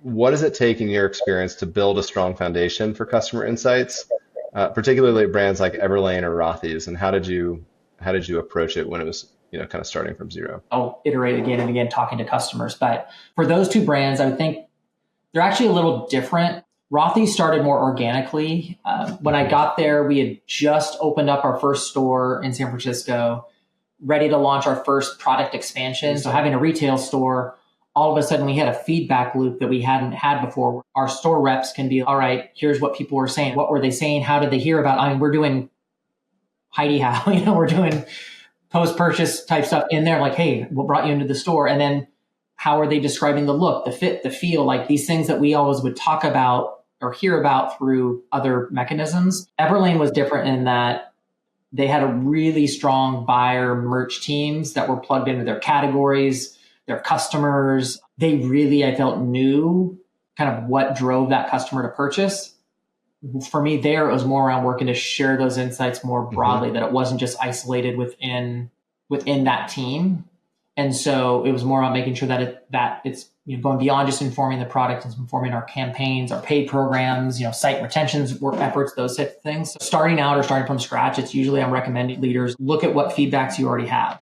what does it take in your experience to build a strong foundation for customer insights, particularly at brands like Everlane or Rothy's, and how did you approach it when it was kind of starting from zero? I'll iterate again and again talking to customers. But for those two brands, I would think they're actually a little different. Rothy started more organically. When I got there, we had just opened up our first store in San Francisco, ready to launch our first product expansion. So having a retail store, all of a sudden we had a feedback loop that we hadn't had before. Our store reps can be, all right, here's what people were saying. What were they saying? How did they hear about it? I mean, we're doing Heidi How, we're doing post-purchase type stuff in there. Like, hey, what brought you into the store? And then how are they describing the look, the fit, the feel, like these things that we always would talk about or hear about through other mechanisms. Everlane was different in that they had a really strong buyer merch teams that were plugged into their categories, their customers. They really, I felt, knew kind of what drove that customer to purchase. For me there, it was more around working to share those insights more broadly, that it wasn't just isolated within that team. And so it was more about making sure that it's going beyond just informing the product, it's informing our campaigns, our paid programs, site retentions, work efforts, those types of things. So starting out or starting from scratch, it's usually I'm recommending leaders look at what feedbacks you already have.